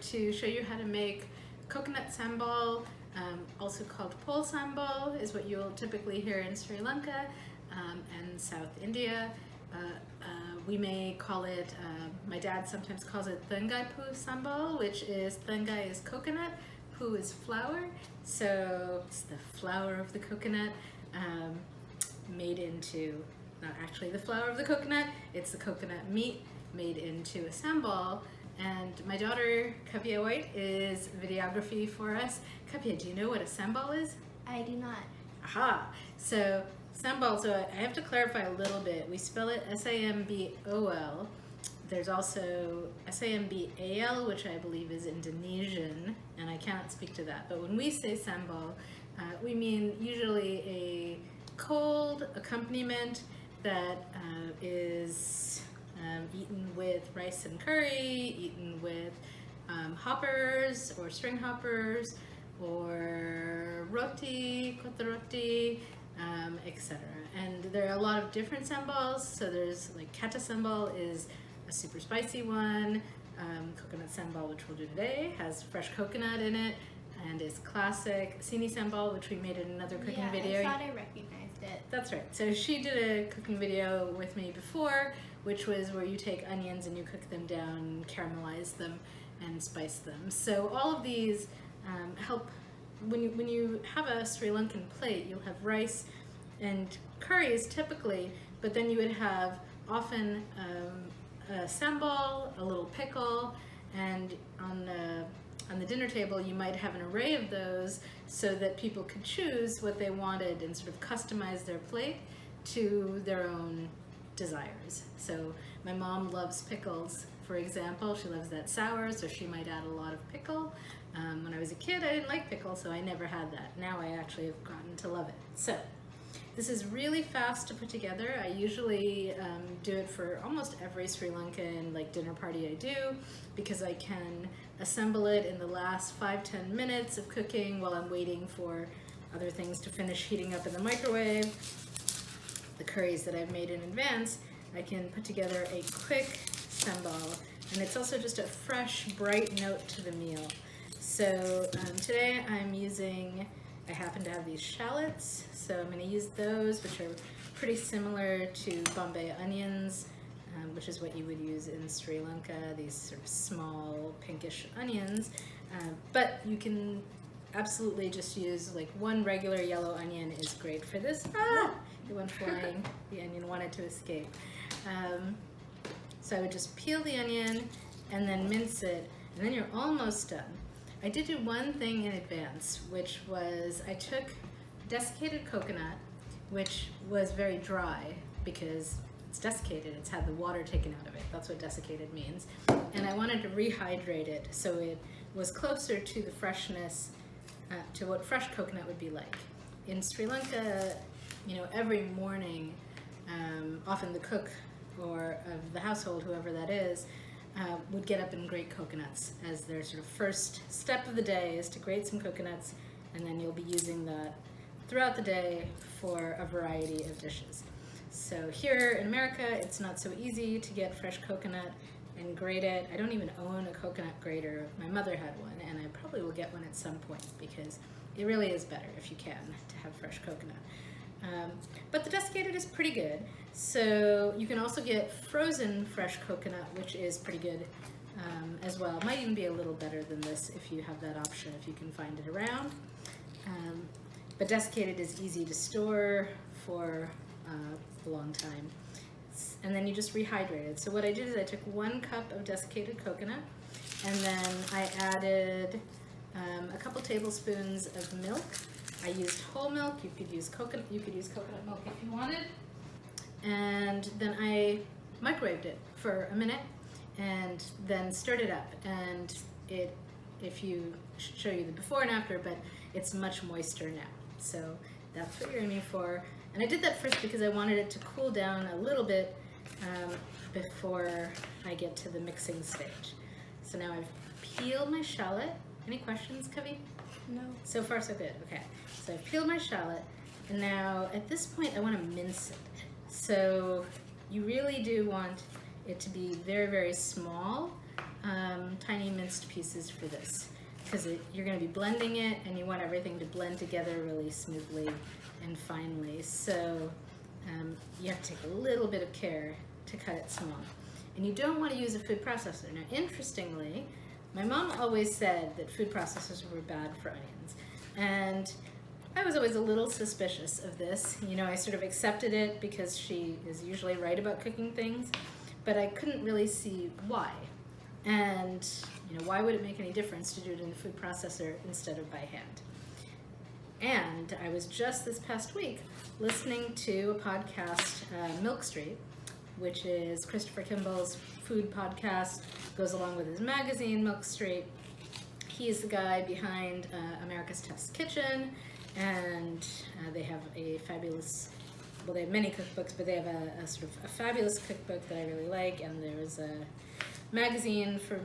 to show you how to make coconut sambol, also called pol sambol, is what you'll typically hear in Sri Lanka and South India. We may call it, my dad sometimes calls it Thengai-Poo Sambol, which is Thengai is coconut, poo is flour, so it's the flour of the coconut made into, not actually the flour of the coconut, it's the coconut meat made into a sambol. And my daughter, Kavya Whyte, is videography for us. Kavya, do you know what a sambol is? I do not. Aha! So, sambol, so I have to clarify a little bit. We spell it S-A-M-B-O-L. There's also S-A-M-B-A-L, which I believe is Indonesian, and I cannot speak to that. But when we say sambol, we mean usually a cold accompaniment that is eaten with rice and curry, eaten with hoppers or string hoppers, or roti, kota roti, etc. And there are a lot of different sambols. So there's like kata sambol is a super spicy one. Coconut sambol, which we'll do today, has fresh coconut in it and is classic. Sini sambol, which we made in another cooking video. I thought I recognized it. That's right. So she did a cooking video with me before, which was where you take onions and you cook them down, caramelize them, and spice them. So all of these help. When you have a Sri Lankan plate, you'll have rice and curries typically, but then you would have often a sambol, a little pickle, and on the dinner table you might have an array of those so that people could choose what they wanted and sort of customize their plate to their own desires. So my mom loves pickles, for example. She loves that sour, so she might add a lot of pickle. When I was a kid, I didn't like pickle, so I never had that. Now I actually have gotten to love it. So this is really fast to put together. I usually do it for almost every Sri Lankan dinner party I do, because I can assemble it in the last 5-10 minutes of cooking while I'm waiting for other things to finish heating up in the microwave. The curries that I've made in advance, I can put together a quick sambol, and it's also just a fresh, bright note to the meal. So today I happen to have these shallots, so I'm going to use those, which are pretty similar to Bombay onions, which is what you would use in Sri Lanka, these sort of small pinkish onions. But you can absolutely just use one regular yellow onion is great for this. Ah! It went flying. The onion wanted to escape. So I would just peel the onion and then mince it, and then you're almost done. I did do one thing in advance, which was I took desiccated coconut, which was very dry because it's desiccated, it's had the water taken out of it. That's what desiccated means. And I wanted to rehydrate it so it was closer to the freshness, to what fresh coconut would be like. In Sri Lanka, every morning, often the cook or of the household, whoever that is, would get up and grate coconuts as their sort of first step of the day is to grate some coconuts, and then you'll be using that throughout the day for a variety of dishes. So here in America, it's not so easy to get fresh coconut and grate it. I don't even own a coconut grater. My mother had one, and I probably will get one at some point because it really is better if you can to have fresh coconut. But the desiccated is pretty good. So you can also get frozen fresh coconut, which is pretty good as well. It might even be a little better than this if you have that option, if you can find it around. But desiccated is easy to store for a long time. And then you just rehydrate it. So what I did is I took 1 cup of desiccated coconut, and then I added a couple tablespoons of milk. I used whole milk. You could use coconut milk if you wanted. And then I microwaved it for a minute and then stirred it up. And if you show you the before and after, but it's much moister now. So that's what you're aiming for. And I did that first because I wanted it to cool down a little bit before I get to the mixing stage. So now I've peeled my shallot. Any questions, Kavi? No. So far, so good. Okay. So I've peeled my shallot, and now at this point I want to mince it. So you really do want it to be very, very small tiny minced pieces for this, because you're going to be blending it and you want everything to blend together really smoothly and finely. So you have to take a little bit of care to cut it small. And you don't want to use a food processor. Now, interestingly, my mom always said that food processors were bad for onions. And I was always a little suspicious of this. You know, I sort of accepted it because she is usually right about cooking things, but I couldn't really see why. And, you know, why would it make any difference to do it in the food processor instead of by hand? And I was just this past week listening to a podcast, Milk Street, which is Christopher Kimball's food podcast, goes along with his magazine, Milk Street. He's the guy behind America's Test Kitchen, and they have a fabulous, well, they have many cookbooks, but they have a sort of a fabulous cookbook that I really like, and there's a magazine for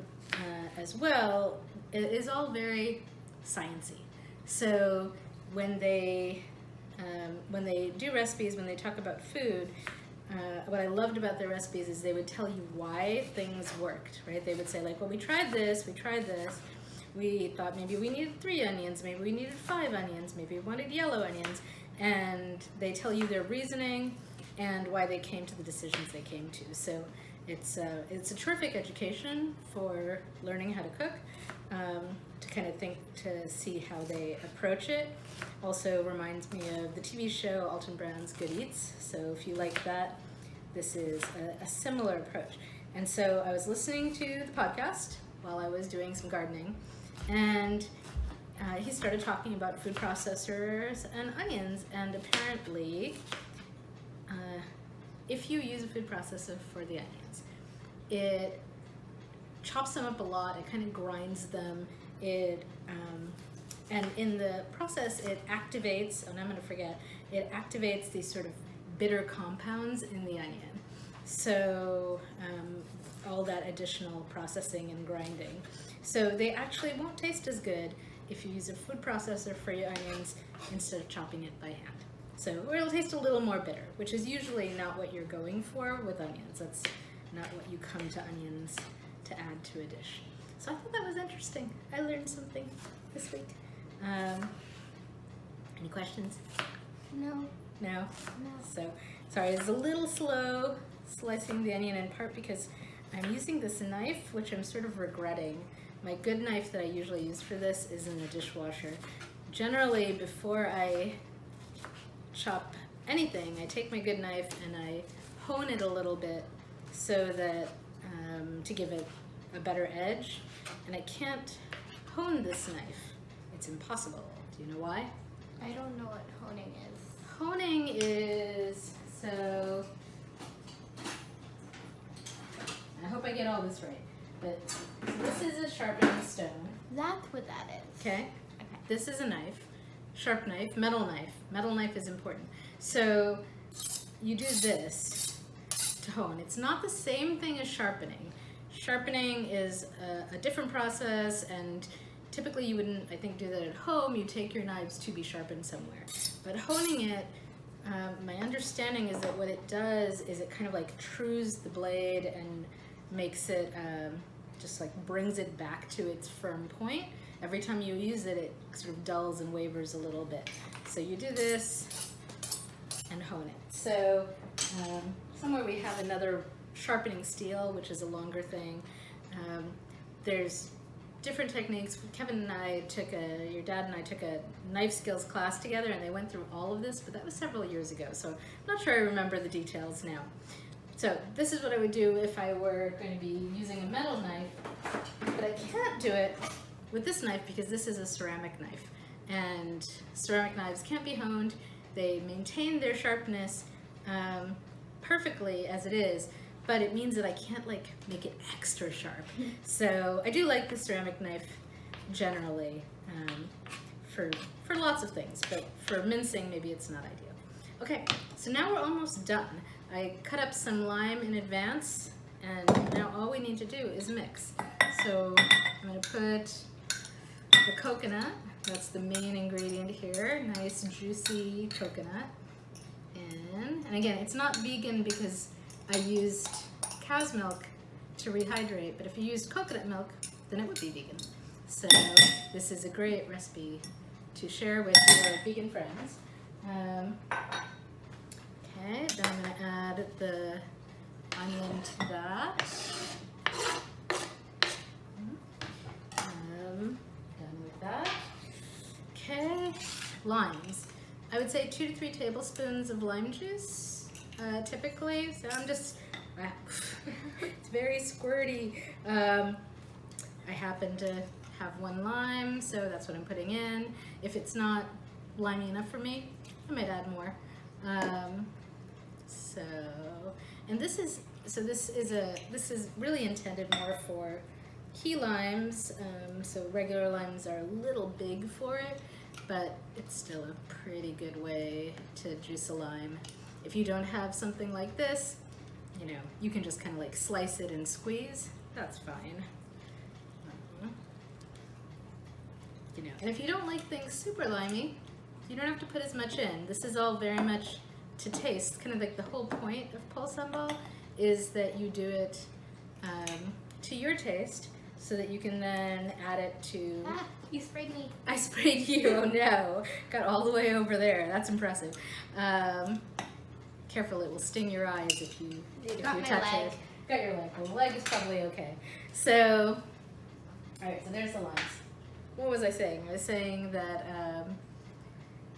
as well. It is all very sciencey. So when they do recipes, when they talk about food, what I loved about their recipes is they would tell you why things worked, right? They would say like, well, we tried this, we thought maybe we needed 3 onions, maybe we needed 5 onions, maybe we wanted yellow onions, and they tell you their reasoning and why they came to the decisions they came to. So it's a terrific education for learning how to cook, to kind of think, to see how they approach it. Also reminds me of the TV show Alton Brown's Good Eats. So if you like that, this is a similar approach. And so I was listening to the podcast while I was doing some gardening, and he started talking about food processors and onions, and apparently if you use a food processor for the onions, it chops them up a lot, it kind of grinds them, and in the process it activates, and I'm going to forget, it activates these sort of bitter compounds in the onion. So all that additional processing and grinding. So they actually won't taste as good if you use a food processor for your onions instead of chopping it by hand. So, or it'll taste a little more bitter, which is usually not what you're going for with onions. That's not what you come to onions to add to a dish. So I thought that was interesting. I learned something this week. Any questions? No. No? No. So, sorry, it's a little slow slicing the onion, in part because I'm using this knife, which I'm sort of regretting. My good knife that I usually use for this is in the dishwasher. Generally, before I chop anything, I take my good knife and I hone it a little bit so that, to give it a better edge. And I can't hone this knife. It's impossible. Do you know why? I don't know what honing is. Honing is, so, I hope I get all this right, but this is a sharpening stone, That's what that is. okay? Okay. This is a knife, sharp knife, metal knife. Metal knife is important. So you do this to hone. It's not the same thing as sharpening. Sharpening is a different process, and typically you wouldn't, I think, do that at home. You take your knives to be sharpened somewhere. But honing it, my understanding is that what it does is it kind of like trues the blade and makes it, just like brings it back to its firm point. Every time you use it, it sort of dulls and wavers a little bit. So you do this and hone it. So somewhere we have another sharpening steel, which is a longer thing. There's different techniques. Kevin and I took your dad and I took a knife skills class together, and they went through all of this, but that was several years ago, so I'm not sure I remember the details now. So this is what I would do if I were going to be using a metal knife, but I can't do it with this knife because this is a ceramic knife, and ceramic knives can't be honed. They maintain their sharpness perfectly as it is, but it means that I can't like make it extra sharp. So I do like the ceramic knife generally for lots of things, but for mincing maybe it's not ideal. Okay, so now we're almost done. I cut up some lime in advance, and now all we need to do is mix. So I'm going to put the coconut, that's the main ingredient here, nice juicy coconut in. And again, it's not vegan because I used cow's milk to rehydrate, but if you used coconut milk, then it would be vegan. So this is a great recipe to share with your vegan friends. Okay, then I'm going to add the onion to that. Done with that. Okay, limes. I would say 2 to 3 tablespoons of lime juice, typically. So I'm just, it's very squirty. I happen to have 1 lime, so that's what I'm putting in. If it's not limey enough for me, I might add more. This is really intended more for key limes. So regular limes are a little big for it, but it's still a pretty good way to juice a lime. If you don't have something like this, you know, you can just kind of like slice it and squeeze. That's fine. You know, and if you don't like things super limey, you don't have to put as much in. This is all very much to taste. Kind of like the whole point of pol sambol is that you do it to your taste, so that you can then add it to... Ah, you sprayed me. I sprayed you, oh no. Got all the way over there, that's impressive. Careful, it will sting your eyes if you touch leg. it. Got your leg, well the leg is probably okay. So, alright, so there's the limes. What was I saying? I was saying that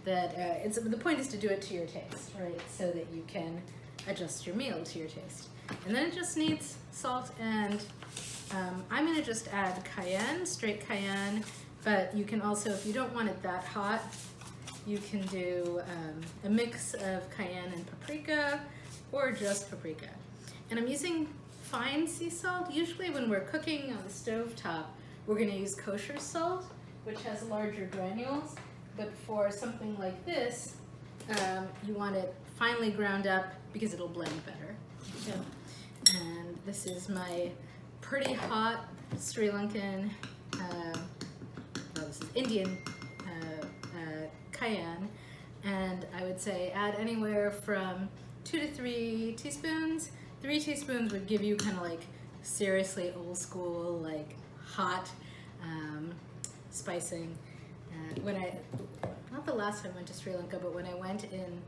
the point is to do it to your taste, right? So that you can adjust your meal to your taste. And then it just needs salt and I'm going to just add cayenne, straight cayenne, but you can also, if you don't want it that hot, you can do a mix of cayenne and paprika or just paprika. And I'm using fine sea salt. Usually when we're cooking on the stove top, we're going to use kosher salt, which has larger granules, but for something like this, you want it finely ground up because it'll blend better. Yeah. And this is my pretty hot Sri Lankan, this is Indian cayenne, and I would say add anywhere from 2 to 3 teaspoons. 3 teaspoons would give you kind of like seriously old school, like hot spicing. Not the last time I went to Sri Lanka, but when I went in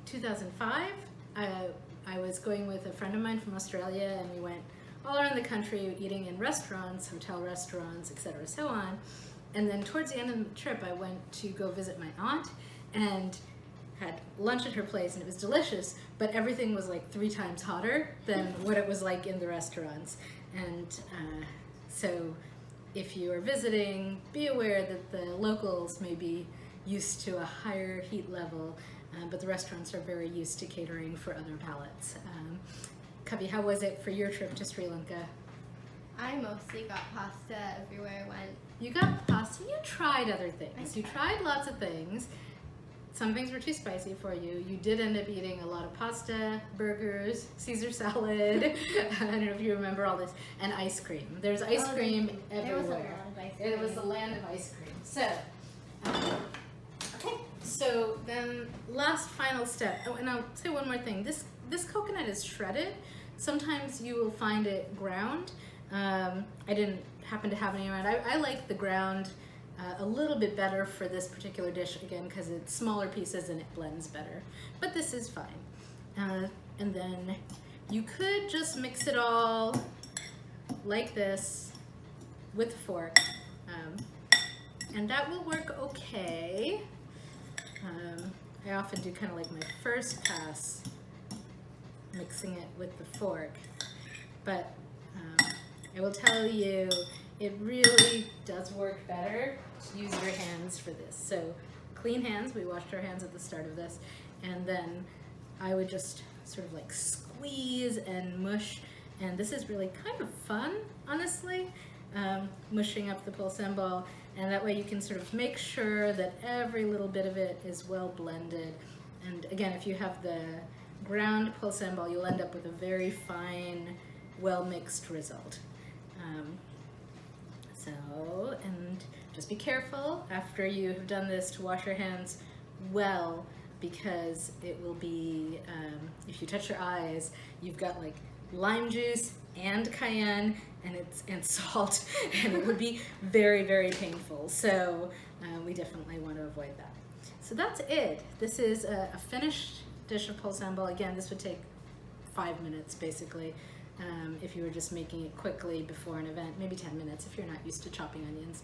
2005, I was going with a friend of mine from Australia, and we went all around the country eating in restaurants, hotel restaurants, etc., so on. And then towards the end of the trip, I went to go visit my aunt and had lunch at her place, and it was delicious, but everything was like 3 times hotter than what it was like in the restaurants. And so if you are visiting, be aware that the locals may be used to a higher heat level, but the restaurants are very used to catering for other palates. Kavya, how was it for your trip to Sri Lanka? I mostly got pasta everywhere I went. You got pasta, you tried other things. You tried lots of things. Some things were too spicy for you. You did end up eating a lot of pasta, burgers, Caesar salad. I don't know if you remember all this. And ice cream. There's ice cream everywhere. There was a lot of ice cream. It was the land of ice cream. So, okay. So then last final step. Oh, and I'll say one more thing. This coconut is shredded. Sometimes you will find it ground. I didn't happen to have any around. I like the ground a little bit better for this particular dish, again, because it's smaller pieces and it blends better. But this is fine. And then you could just mix it all like this with a fork. And that will work okay. I often do kind of like my first pass, mixing it with the fork. But I will tell you, it really does work better to use your hands for this. So clean hands, we washed our hands at the start of this, and then I would just sort of like squeeze and mush, and this is really kind of fun, honestly, mushing up the pol sambol, and that way you can sort of make sure that every little bit of it is well blended. And again, if you have the ground pol sambol, you'll end up with a very fine, well-mixed result. And just be careful after you have done this to wash your hands well, because it will be, if you touch your eyes, you've got like lime juice and cayenne and salt, and it would be very, very painful. So we definitely want to avoid that. So that's it. This is a finished dish of pol sambol. Again, this would take 5 minutes basically if you were just making it quickly before an event, maybe 10 minutes if you're not used to chopping onions.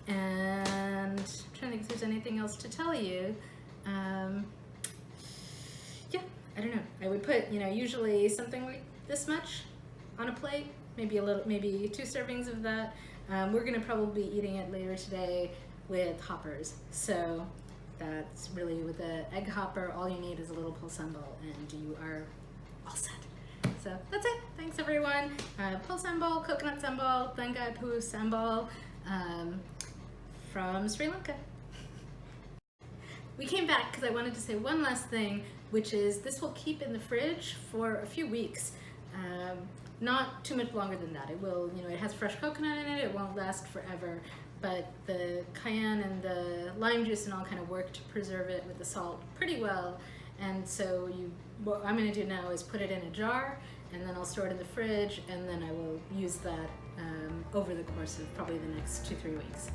And I'm trying to think if there's anything else to tell you. Yeah, I don't know. I would put, usually something like this much on a plate, maybe 2 servings of that. We're gonna probably be eating it later today with hoppers. So that's really, with the egg hopper, all you need is a little pol sambol and you are all set. So that's it. Thanks everyone. Pol sambol, coconut sambol, Thengai-Poo Sambol from Sri Lanka. We came back because I wanted to say one last thing, which is this will keep in the fridge for a few weeks. Not too much longer than that. It will, it has fresh coconut in it. It won't last forever, but the cayenne and the lime juice and all kind of work to preserve it with the salt pretty well. And so what I'm going to do now is put it in a jar, and then I'll store it in the fridge, and then I will use that over the course of probably the next 2-3 weeks.